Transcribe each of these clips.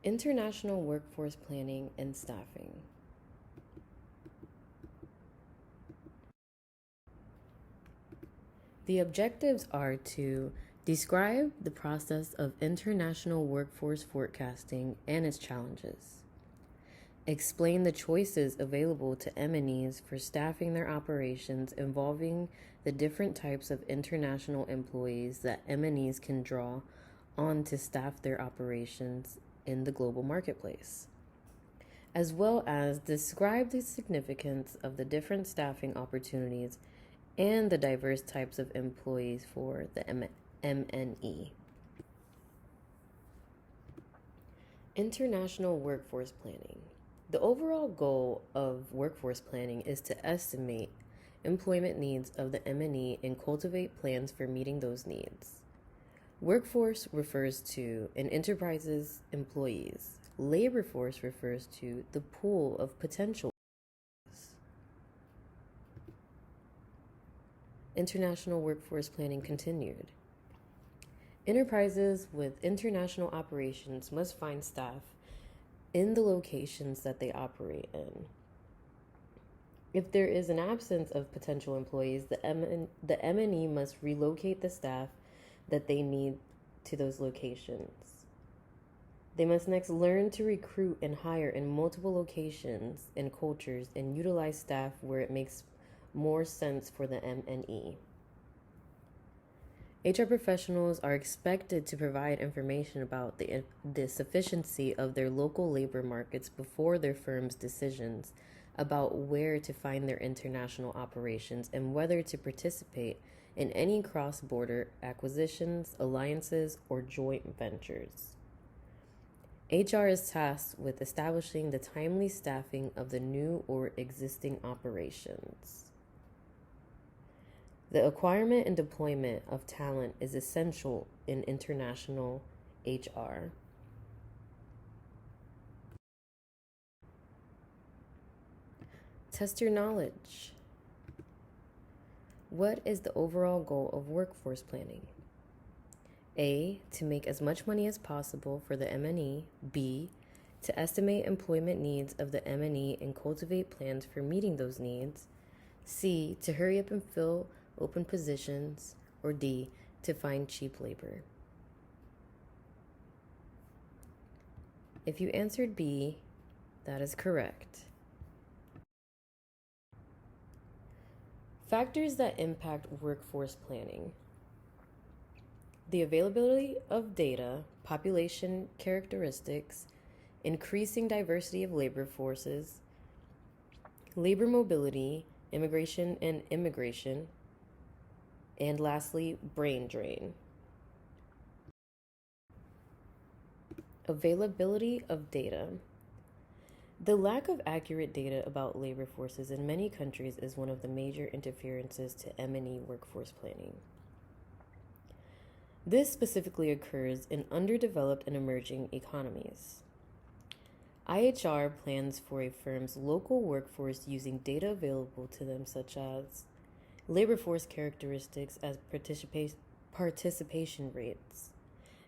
International workforce planning and staffing. The objectives are to describe the process of international workforce forecasting and its challenges, explain the choices available to MNEs for staffing their operations involving the different types of international employees that MNEs can draw on to staff their operations in the global marketplace, as well as describe the significance of the different staffing opportunities and the diverse types of employees for the MNE. International workforce planning. The overall goal of workforce planning is to estimate employment needs of the MNE and cultivate plans for meeting those needs. Workforce refers to an enterprise's employees. Labor force refers to the pool of potential. International workforce planning continued. Enterprises with international operations must find staff in the locations that they operate in. If there is an absence of potential employees, the MNE must relocate the staff that they need to those locations. They must next learn to recruit and hire in multiple locations and cultures and utilize staff where it makes more sense for the MNE. HR professionals are expected to provide information about the sufficiency of their local labor markets before their firm's decisions about where to find their international operations and whether to participate in any cross-border acquisitions, alliances, or joint ventures. HR is tasked with establishing the timely staffing of the new or existing operations. The acquirement and deployment of talent is essential in international HR. Test your knowledge. What is the overall goal of workforce planning? A, to make as much money as possible for the MNE. B, to estimate employment needs of the MNE and cultivate plans for meeting those needs. C, to hurry up and fill open positions. Or D, to find cheap labor. If you answered B, that is correct. Factors that impact workforce planning. The availability of data, population characteristics, increasing diversity of labor forces, labor mobility, immigration, and lastly, brain drain. Availability of data. The lack of accurate data about labor forces in many countries is one of the major interferences to MNE workforce planning. This specifically occurs in underdeveloped and emerging economies. IHR plans for a firm's local workforce using data available to them such as labor force characteristics as participation rates,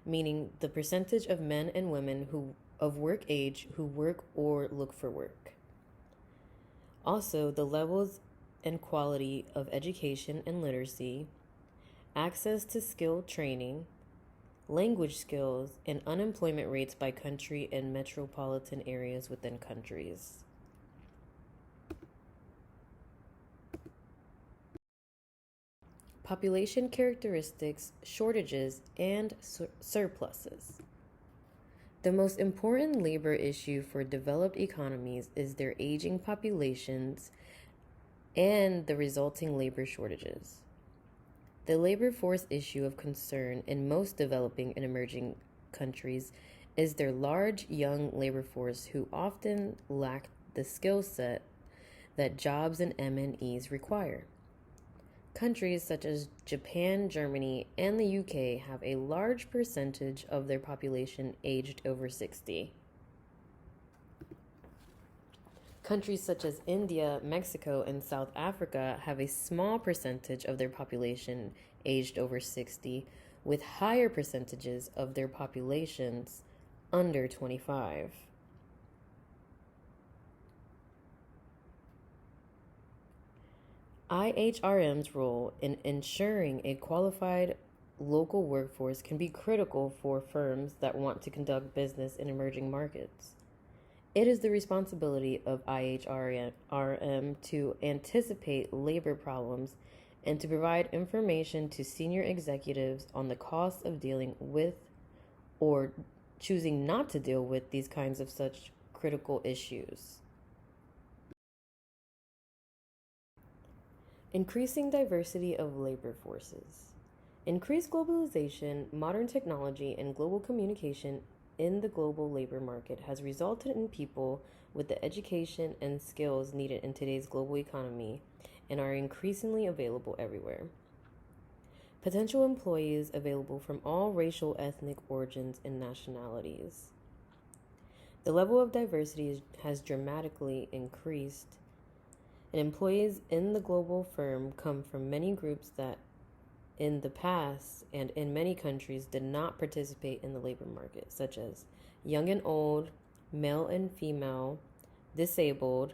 meaning the percentage of men and women of work age who work or look for work. Also, the levels and quality of education and literacy, access to skill training, language skills, and unemployment rates by country and metropolitan areas within countries. Population characteristics, shortages, and surpluses. The most important labor issue for developed economies is their aging populations and the resulting labor shortages. The labor force issue of concern in most developing and emerging countries is their large young labor force who often lack the skill set that jobs and MNEs require. Countries such as Japan, Germany, and the UK have a large percentage of their population aged over 60. Countries such as India, Mexico, and South Africa have a small percentage of their population aged over 60, with higher percentages of their populations under 25. IHRM's role in ensuring a qualified local workforce can be critical for firms that want to conduct business in emerging markets. It is the responsibility of IHRM to anticipate labor problems and to provide information to senior executives on the costs of dealing with or choosing not to deal with these kinds of such critical issues. Increasing diversity of labor forces. Increased globalization, modern technology, and global communication in the global labor market has resulted in people with the education and skills needed in today's global economy and are increasingly available everywhere. Potential employees available from all racial, ethnic origins, and nationalities. The level of diversity has dramatically increased, and employees in the global firm come from many groups that in the past and in many countries did not participate in the labor market, such as young and old, male and female, disabled,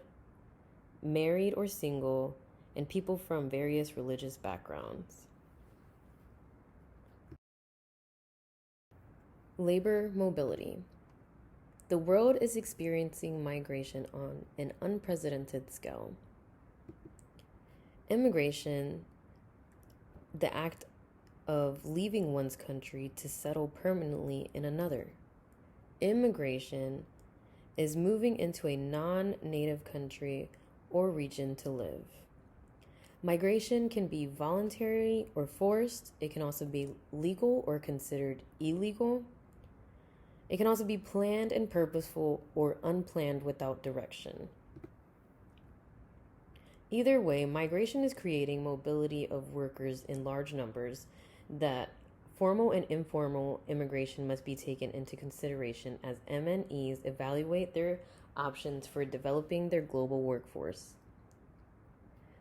married or single, and people from various religious backgrounds. Labor mobility. The world is experiencing migration on an unprecedented scale. Immigration, the act of leaving one's country to settle permanently in another. Immigration is moving into a non-native country or region to live. Migration can be voluntary or forced. It can also be legal or considered illegal. It can also be planned and purposeful or unplanned without direction. Either way, migration is creating mobility of workers in large numbers that formal and informal immigration must be taken into consideration as MNEs evaluate their options for developing their global workforce.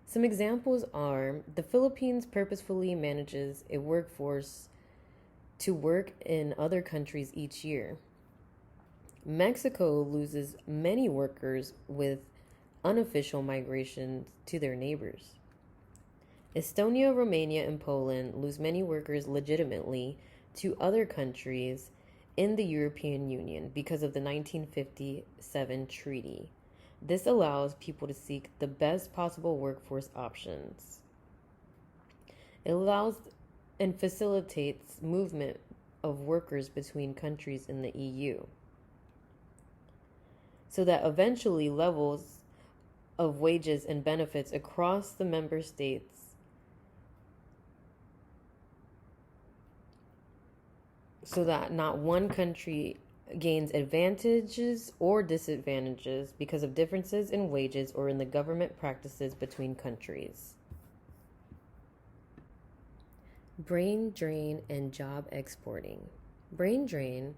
Some examples are the Philippines purposefully manages a workforce to work in other countries each year. Mexico loses many workers with unofficial migration to their neighbors. Estonia, Romania, and Poland lose many workers legitimately to other countries in the European Union because of the 1957 treaty. This allows people to seek the best possible workforce options. It allows and facilitates movement of workers between countries in the EU, so that eventually levels of wages and benefits across the member states so that not one country gains advantages or disadvantages because of differences in wages or in the government practices between countries. Brain drain and job exporting. Brain drain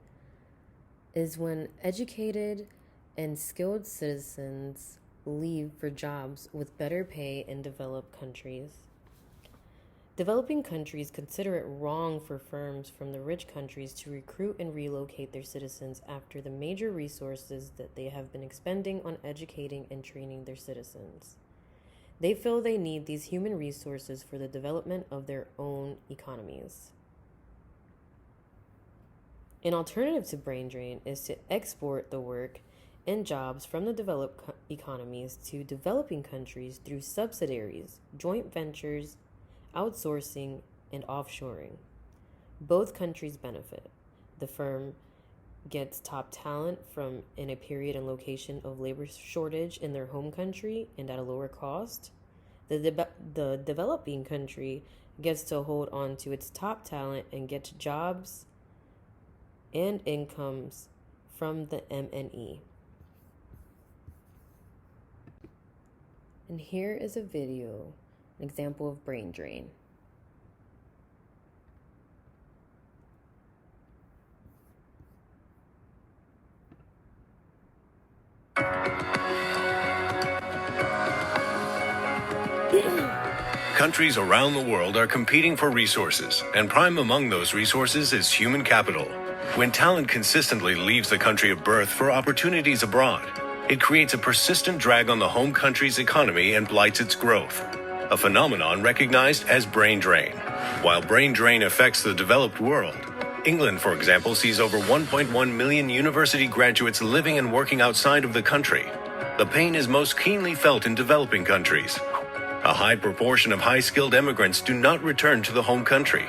is when educated and skilled citizens leave for jobs with better pay in developed countries. Developing countries consider it wrong for firms from the rich countries to recruit and relocate their citizens after the major resources that they have been expending on educating and training their citizens. They feel they need these human resources for the development of their own economies. An alternative to brain drain is to export the work and jobs from the developed economies to developing countries through subsidiaries, joint ventures, outsourcing, and offshoring. Both countries benefit. The firm gets top talent from in a period and location of labor shortage in their home country and at a lower cost. The developing country gets to hold on to its top talent and get jobs and incomes from the MNE. And here is a video, an example of brain drain. Countries around the world are competing for resources, and prime among those resources is human capital. When talent consistently leaves the country of birth for opportunities abroad, it creates a persistent drag on the home country's economy and blights its growth, a phenomenon recognized as brain drain. While brain drain affects the developed world, England, for example, sees over 1.1 million university graduates living and working outside of the country. The pain is most keenly felt in developing countries. A high proportion of high-skilled immigrants do not return to the home country.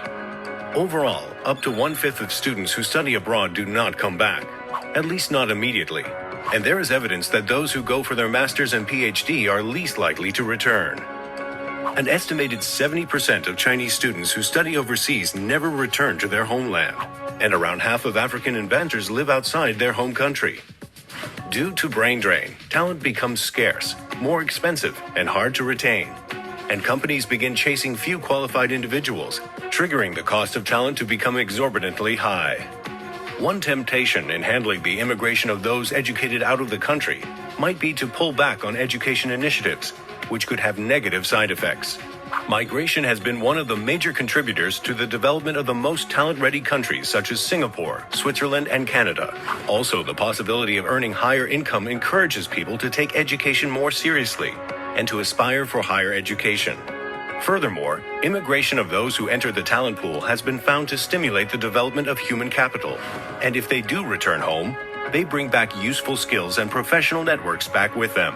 Overall, up to 1/5 of students who study abroad do not come back, at least not immediately. And there is evidence that those who go for their master's and PhD are least likely to return. An estimated 70% of Chinese students who study overseas never return to their homeland, and around half of African inventors live outside their home country. Due to brain drain, talent becomes scarce, more expensive, and hard to retain. And companies begin chasing few qualified individuals, triggering the cost of talent to become exorbitantly high. One temptation in handling the immigration of those educated out of the country might be to pull back on education initiatives, which could have negative side effects. Migration has been one of the major contributors to the development of the most talent-ready countries such as Singapore, Switzerland, and Canada. Also, the possibility of earning higher income encourages people to take education more seriously and to aspire for higher education. Furthermore, immigration of those who enter the talent pool has been found to stimulate the development of human capital. And if they do return home, they bring back useful skills and professional networks back with them.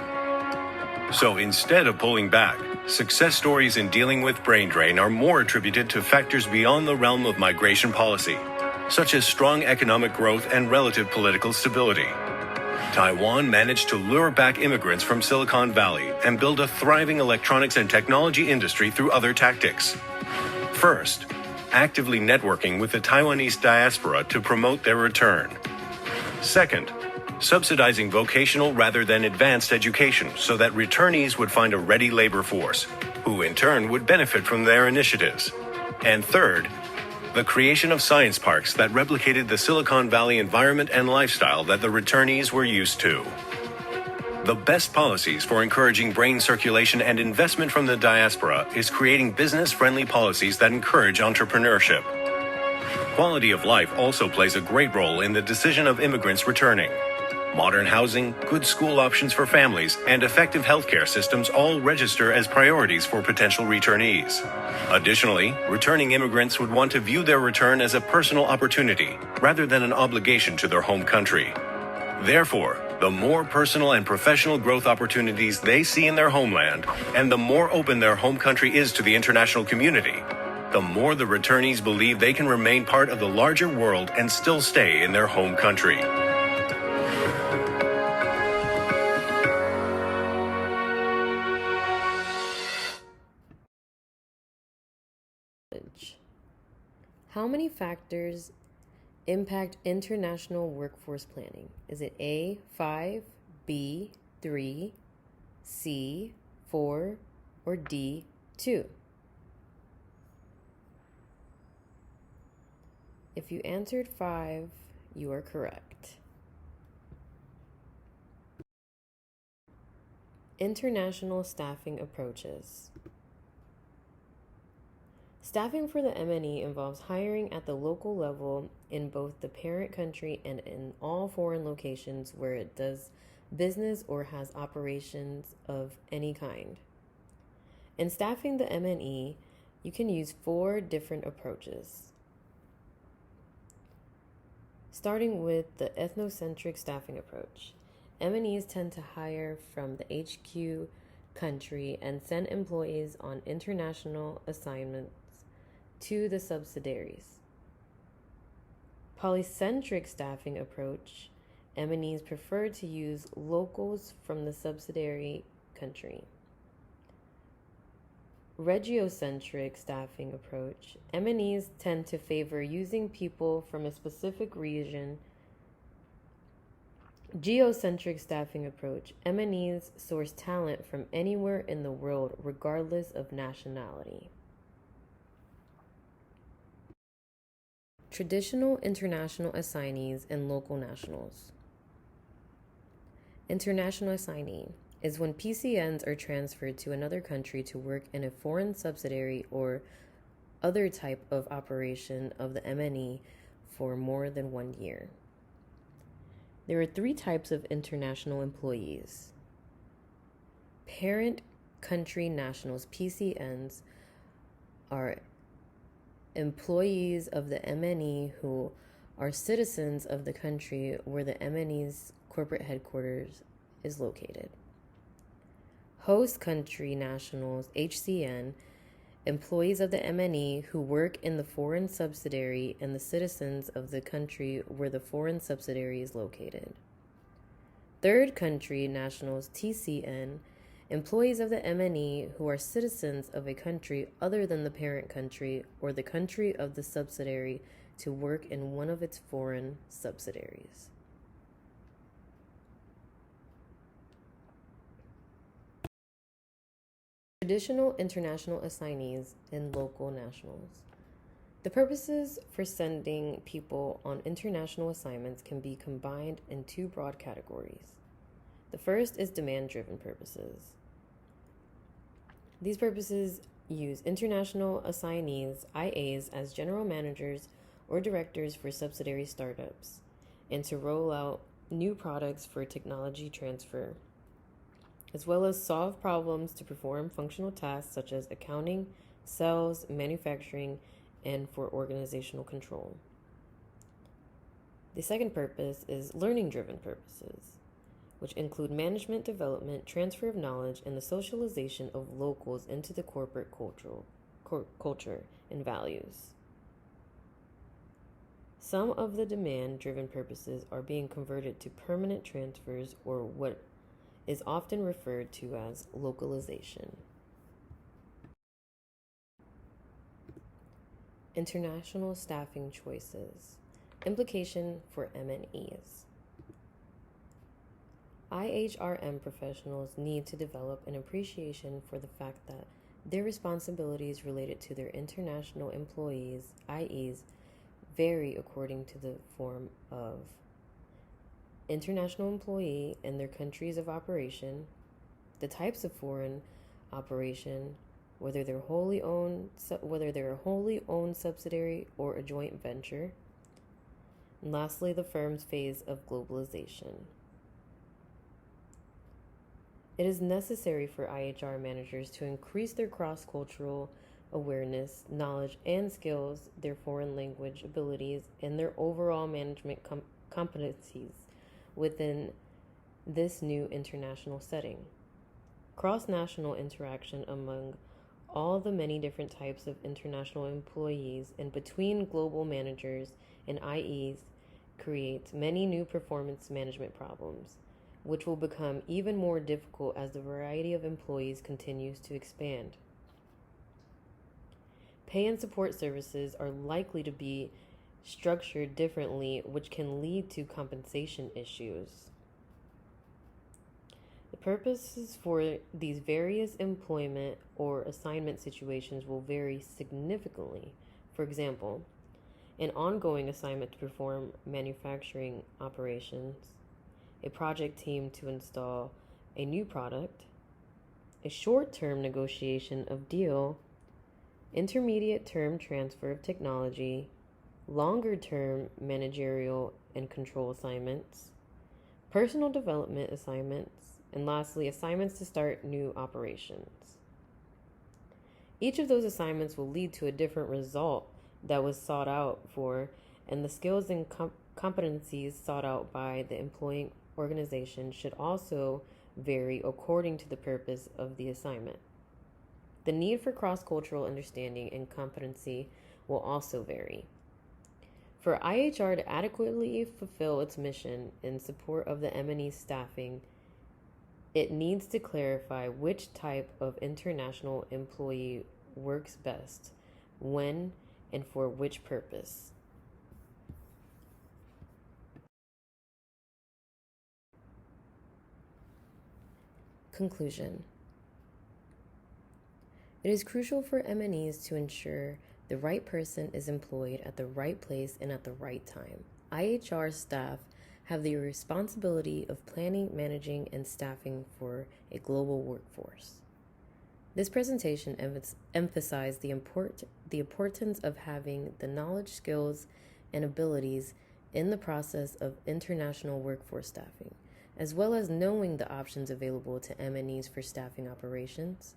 So instead of pulling back, success stories in dealing with brain drain are more attributed to factors beyond the realm of migration policy, such as strong economic growth and relative political stability. Taiwan managed to lure back immigrants from Silicon Valley and build a thriving electronics and technology industry through other tactics. First, actively networking with the Taiwanese diaspora to promote their return. Second, subsidizing vocational rather than advanced education so that returnees would find a ready labor force, who in turn would benefit from their initiatives. And third, the creation of science parks that replicated the Silicon Valley environment and lifestyle that the returnees were used to. The best policies for encouraging brain circulation and investment from the diaspora is creating business-friendly policies that encourage entrepreneurship. Quality of life also plays a great role in the decision of immigrants returning. Modern housing, good school options for families, and effective healthcare systems all register as priorities for potential returnees. Additionally, returning immigrants would want to view their return as a personal opportunity rather than an obligation to their home country. Therefore, the more personal and professional growth opportunities they see in their homeland, and the more open their home country is to the international community, the more the returnees believe they can remain part of the larger world and still stay in their home country. How many factors impact international workforce planning? Is it A, 5, B, 3, C, 4, or D, 2? If you answered 5, you are correct. International staffing approaches. Staffing for the MNE involves hiring at the local level in both the parent country and in all foreign locations where it does business or has operations of any kind. In staffing the MNE, you can use 4 different approaches. Starting with the ethnocentric staffing approach. MNEs tend to hire from the HQ country and send employees on international assignments to the subsidiaries. Polycentric staffing approach. MNEs prefer to use locals from the subsidiary country. Regiocentric staffing approach. MNEs tend to favor using people from a specific region. Geocentric staffing approach. MNEs source talent from anywhere in the world, regardless of nationality. Traditional international assignees and local nationals. International assignee is when PCNs are transferred to another country to work in a foreign subsidiary or other type of operation of the MNE for more than 1 year. There are 3 types of international employees. Parent country nationals, PCNs, are employees of the MNE who are citizens of the country where the MNE's corporate headquarters is located. Host country nationals, HCN, employees of the MNE who work in the foreign subsidiary and the citizens of the country where the foreign subsidiary is located. Third country nationals, TCN, employees of the MNE who are citizens of a country other than the parent country or the country of the subsidiary to work in one of its foreign subsidiaries. Traditional international assignees and local nationals. The purposes for sending people on international assignments can be combined in 2 broad categories. The first is demand-driven purposes. These purposes use international assignees, IAs, as general managers or directors for subsidiary startups and to roll out new products for technology transfer, as well as solve problems to perform functional tasks such as accounting, sales, manufacturing, and for organizational control. The second purpose is learning-driven purposes, which include management development, transfer of knowledge, and the socialization of locals into the corporate culture and values. Some of the demand-driven purposes are being converted to permanent transfers, or what is often referred to as localization. International staffing choices. Implication for MNEs. IHRM professionals need to develop an appreciation for the fact that their responsibilities related to their international employees, IEs, vary according to the form of international employee and their countries of operation, the types of foreign operation, whether they're a wholly owned subsidiary or a joint venture, and lastly, the firm's phase of globalization. It is necessary for IHR managers to increase their cross-cultural awareness, knowledge, and skills, their foreign language abilities, and their overall management competencies within this new international setting. Cross-national interaction among all the many different types of international employees and between global managers and IEs creates many new performance management problems, which will become even more difficult as the variety of employees continues to expand. Pay and support services are likely to be structured differently, which can lead to compensation issues. The purposes for these various employment or assignment situations will vary significantly. For example, an ongoing assignment to perform manufacturing operations, a project team to install a new product, a short-term negotiation of deal, intermediate-term transfer of technology, longer-term managerial and control assignments, personal development assignments, and lastly, assignments to start new operations. Each of those assignments will lead to a different result that was sought out for, and the skills and competencies sought out by the employing organization should also vary according to the purpose of the assignment. The need for cross-cultural understanding and competency will also vary. For IHR to adequately fulfill its mission in support of the MNE staffing, it needs to clarify which type of international employee works best, when, and for which purpose. Conclusion. It is crucial for MNEs to ensure the right person is employed at the right place and at the right time. IHR staff have the responsibility of planning, managing, and staffing for a global workforce. This presentation emphasized the importance of having the knowledge, skills, and abilities in the process of international workforce staffing, as well as knowing the options available to M&Es for staffing operations,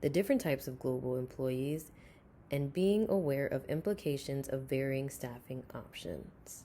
the different types of global employees, and being aware of implications of varying staffing options.